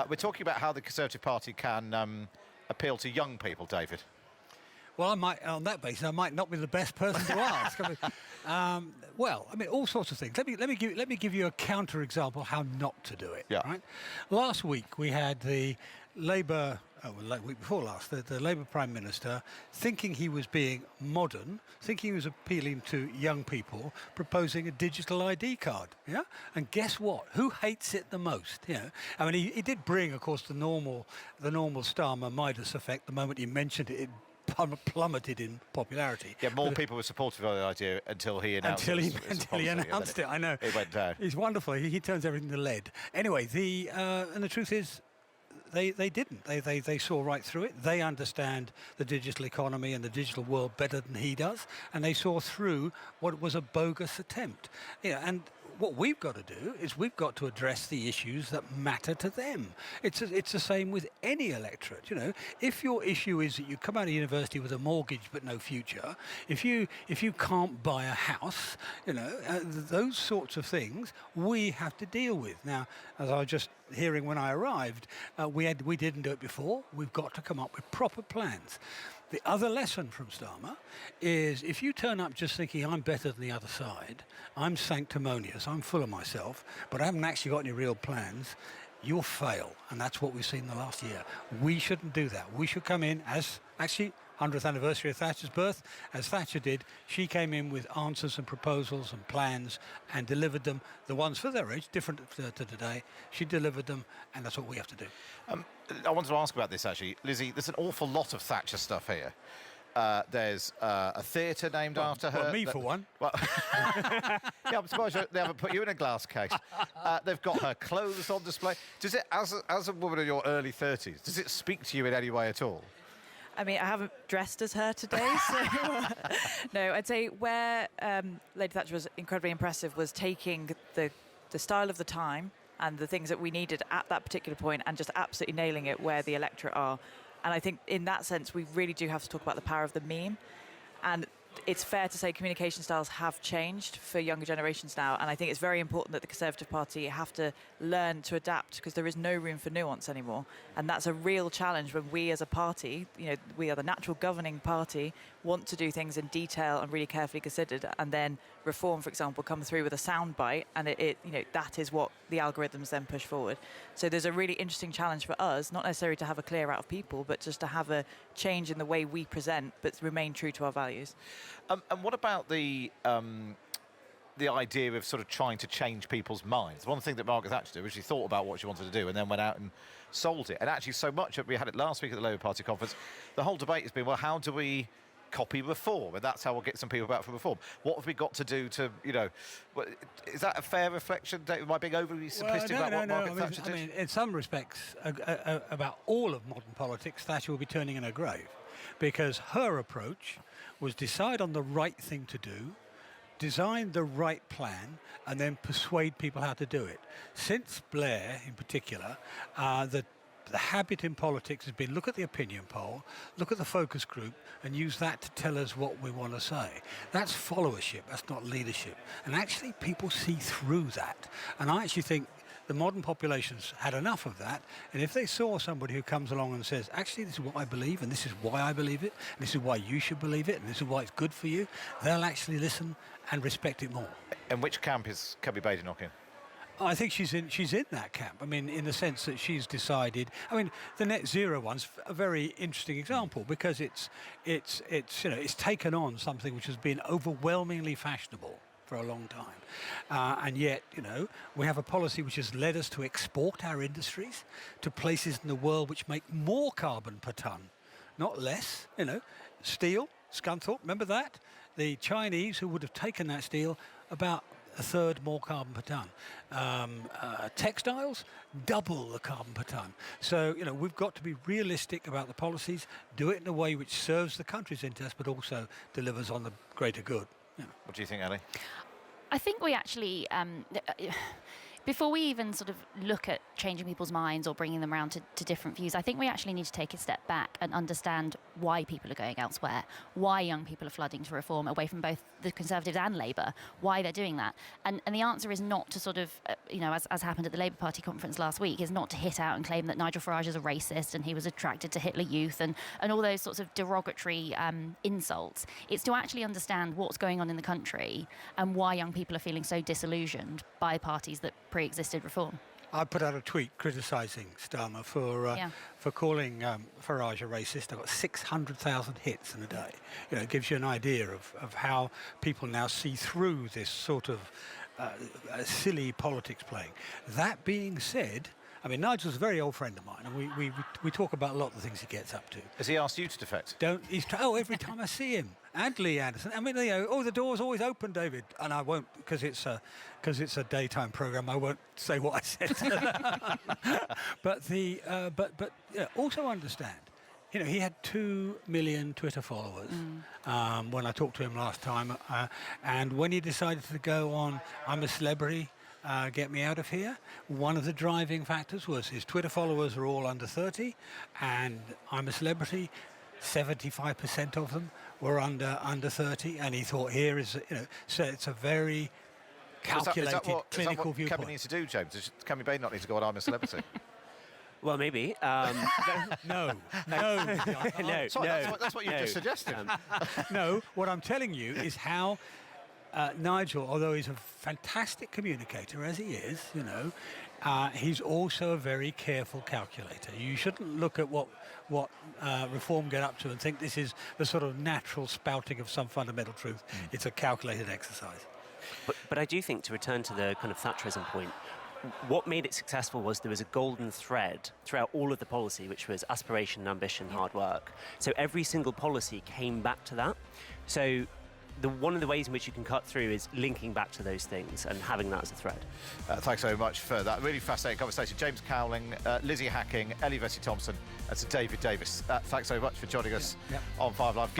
We're talking about how the Conservative Party can appeal to young people, David. Well, on that basis, I might not be the best person to ask. All sorts of things. Let me give you a counter example how not to do it. Yeah. Right. Last week we had the Labour. Week before last, the Labour Prime Minister, thinking he was being modern, thinking he was appealing to young people, proposing a digital ID card. Yeah. And guess what? Who hates it the most? He did bring, of course, the normal Starmer Midas effect. The moment he mentioned it, plummeted in popularity. Yeah, more people were supportive of the idea until he announced it. Until he announced it, I know. It went down. He's wonderful. He turns everything to lead. Anyway, and the truth is, they didn't. They saw right through it. They understand the digital economy and the digital world better than he does, and they saw through what was a bogus attempt. And what we've got to do is we've got to address the issues that matter to them. It's the same with any electorate. If your issue is that you come out of university with a mortgage but no future, if you can't buy a house, those sorts of things we have to deal with. Now, as I was just hearing when I arrived, we didn't do it before. We've got to come up with proper plans. The other lesson from Starmer is if you turn up just thinking I'm better than the other side, I'm sanctimonious, I'm full of myself, but I haven't actually got any real plans, you'll fail. And that's what we've seen in the last year. We shouldn't do that. We should come in as, actually, 100th anniversary of Thatcher's birth, as Thatcher did. She came in with answers and proposals and plans and delivered them. The ones for their age, different to today. She delivered them, and that's what we have to do. I wanted to ask about this, actually. Lizzie, there's an awful lot of Thatcher stuff here. There's a theatre named after her. Well, me for one. Well, yeah, I'm surprised they haven't put you in a glass case. They've got her clothes on display. Does it, as a woman in your early 30s, does it speak to you in any way at all? I mean, I haven't dressed as her today, so no. I'd say where Lady Thatcher was incredibly impressive was taking the style of the time and the things that we needed at that particular point and just absolutely nailing it where the electorate are. And I think in that sense, we really do have to talk about the power of the meme. And it's fair to say communication styles have changed for younger generations now. And I think it's very important that the Conservative Party have to learn to adapt because there is no room for nuance anymore. And that's a real challenge when we as a party, we are the natural governing party, want to do things in detail and really carefully considered. And then Reform, for example, come through with a soundbite and that is what the algorithms then push forward. So there's a really interesting challenge for us, not necessarily to have a clear out of people, but just to have a change in the way we present, but remain true to our values. And what about the idea of sort of trying to change people's minds? One thing that Margaret Thatcher did was she thought about what she wanted to do and then went out and sold it. And actually so much, we had it last week at the Labour Party conference, the whole debate has been, well, how do we copy Reform? And that's how we'll get some people back from Reform. What have we got to do to, is that a fair reflection? Am I being overly simplistic about what Margaret Thatcher did? I mean, in some respects, about all of modern politics, Thatcher will be turning in her grave. Because her approach was decide on the right thing to do, design the right plan, and then persuade people how to do it. Since Blair, in particular, the habit in politics has been look at the opinion poll, look at the focus group, and use that to tell us what we want to say. That's followership, that's not leadership. And actually, people see through that. And I actually think the modern population's had enough of that, and if they saw somebody who comes along and says, actually, this is what I believe, and this is why I believe it, and this is why you should believe it, and this is why it's good for you, they'll actually listen and respect it more. And which camp is Cubby Badenoch in? I think she's in that camp. I mean, in the sense that she's decided. I mean, the net zero one's a very interesting example because it's taken on something which has been overwhelmingly fashionable for a long time. And yet, we have a policy which has led us to export our industries to places in the world which make more carbon per tonne, not less. Steel, Scunthorpe, remember that? The Chinese, who would have taken that steel, about a third more carbon per tonne. Textiles, double the carbon per tonne. So, we've got to be realistic about the policies, do it in a way which serves the country's interest, but also delivers on the greater good. What do you think, Ali? I think we actually... before we even sort of look at changing people's minds or bringing them around to different views, I think we actually need to take a step back and understand why people are going elsewhere, why young people are flooding to reform away from both the Conservatives and Labour, why they're doing that. And the answer is not to sort of, as happened at the Labour Party conference last week, is not to hit out and claim that Nigel Farage is a racist and he was attracted to Hitler Youth and all those sorts of derogatory insults. It's to actually understand what's going on in the country and why young people are feeling so disillusioned by parties that pre-existed reform. I put out a tweet criticising Starmer for calling Farage a racist. I got 600,000 hits in a day. It gives you an idea of how people now see through this sort of silly politics playing. That being said, I mean, Nigel's a very old friend of mine, and we talk about a lot of the things he gets up to. Has he asked you to defect? Every time I see him. And Lee Anderson. I mean, the door's always open, David. And I won't, because it's a daytime programme, I won't say what I said. But also understand, he had 2 million Twitter followers when I talked to him last time. And when he decided to go on, I'm a celebrity, get me out of here, one of the driving factors was his Twitter followers are all under 30, and I'm a celebrity, 75% of them were under 30, and he thought here is, so it's a very calculated, clinical viewpoint. Is that what viewpoint. Cameron needs to do, James? Does Cameron Bain not need to go on I'm a Celebrity? Well, maybe. No. Sorry, that's what you just suggested. No, what I'm telling you is how Nigel, although he's a fantastic communicator, as he is, he's also a very careful calculator. You shouldn't look at what reform get up to and think this is the sort of natural spouting of some fundamental truth. It's a calculated exercise. But I do think, to return to the kind of Thatcherism point, what made it successful was there was a golden thread throughout all of the policy, which was aspiration, ambition, hard work. So every single policy came back to that. So one of the ways in which you can cut through is linking back to those things and having that as a thread. Thanks so much for that really fascinating conversation. James Cowling, Lizzie Hacking, Ellie Vesey-Thompson, and Sir David Davis. Thanks so much for joining us on 5 Live.